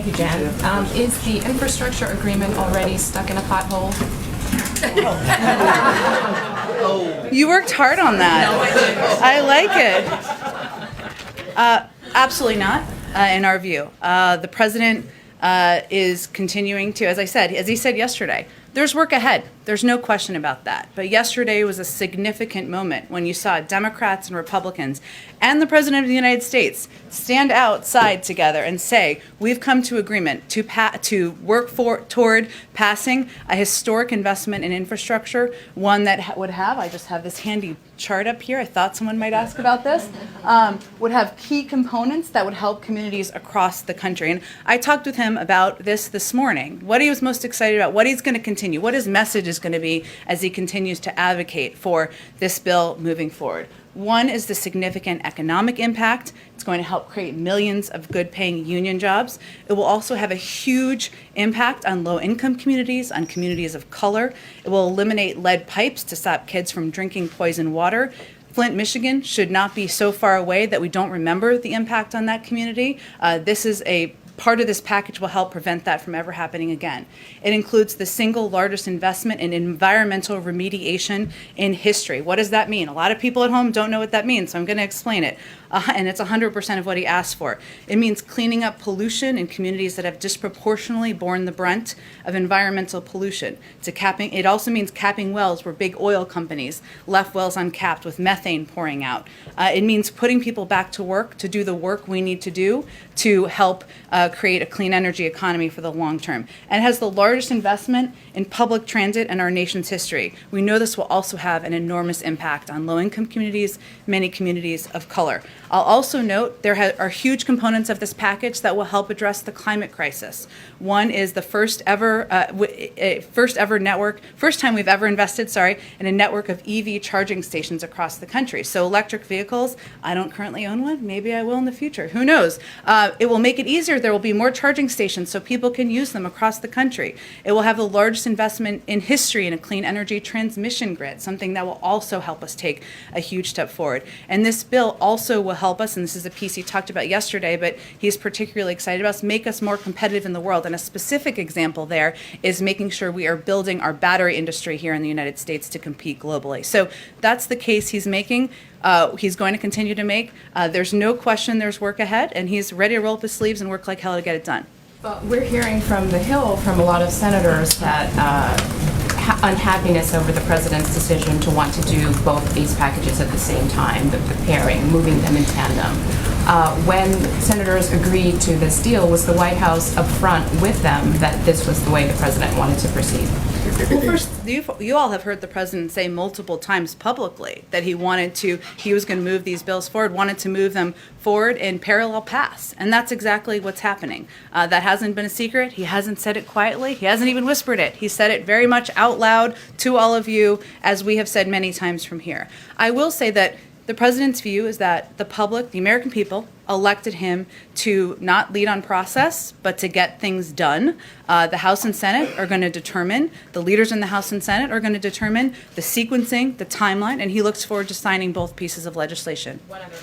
Thank you, Jen. Is the infrastructure agreement already stuck in a pothole? You worked hard on that. No, I like it. Absolutely not, in our view. The president is continuing to, as he said yesterday, there's work ahead. There's no question about that. But yesterday was a significant moment when you saw Democrats and Republicans and the President of the United States stand outside together and say, we've come to agreement to work toward passing a historic investment in infrastructure, one that would have, I just have this handy chart up here, I thought someone might ask about this, would have key components that would help communities across the country. And I talked with him about this morning, what he was most excited about, what he's going to continue, what his message is going to be as he continues to advocate for this bill moving forward. One is the significant economic impact. It's going to help create millions of good-paying union jobs. It will also have a huge impact on low-income communities, on communities of color. It will eliminate lead pipes to stop kids from drinking poison water. Flint, Michigan should not be so far away that we don't remember the impact on that community. Part of this package will help prevent that from ever happening again. It includes the single largest investment in environmental remediation in history. What does that mean? A lot of people at home don't know what that means, so I'm going to explain it. And it's 100% of what he asked for. It means cleaning up pollution in communities that have disproportionately borne the brunt of environmental pollution. It also means capping wells where big oil companies left wells uncapped with methane pouring out. It means putting people back to work to do the work we need to do to help create a clean energy economy for the long term. And it has the largest investment in public transit in our nation's history. We know this will also have an enormous impact on low-income communities, many communities of color. I'll also note there are huge components of this package that will help address the climate crisis. One is the first time we've ever invested, in a network of EV charging stations across the country. So electric vehicles, I don't currently own one, maybe I will in the future, who knows? It will make it easier. There will be more charging stations so people can use them across the country. It will have the largest investment in history in a clean energy transmission grid, something that will also help us take a huge step forward. And this bill also will help us, and this is a piece he talked about yesterday, but he's particularly excited about us, make us more competitive in the world. And a specific example there is making sure we are building our battery industry here in the United States to compete globally. So that's the case he's making. He's going to continue to make. There's no question there's work ahead, and he's ready to roll up his sleeves and work like hell to get it done. But we're hearing from the Hill from a lot of senators that unhappiness over the president's decision to want to do both these packages at the same time, the pairing, moving them in tandem. When senators agreed to this deal, was the White House upfront with them that this was the way the president wanted to proceed? Well, first, you all have heard the president say multiple times publicly that he was going to move these bills forward, wanted to move them forward in parallel paths. And that's exactly what's happening. That hasn't been a secret. He hasn't said it quietly. He hasn't even whispered it. He said it very much out loud to all of you, as we have said many times from here. I will say that the president's view is that the public, the American people, elected him to not lead on process, but to get things done. The House and Senate are going to determine, the leaders in the House and Senate are going to determine the sequencing, the timeline, and he looks forward to signing both pieces of legislation. One other quick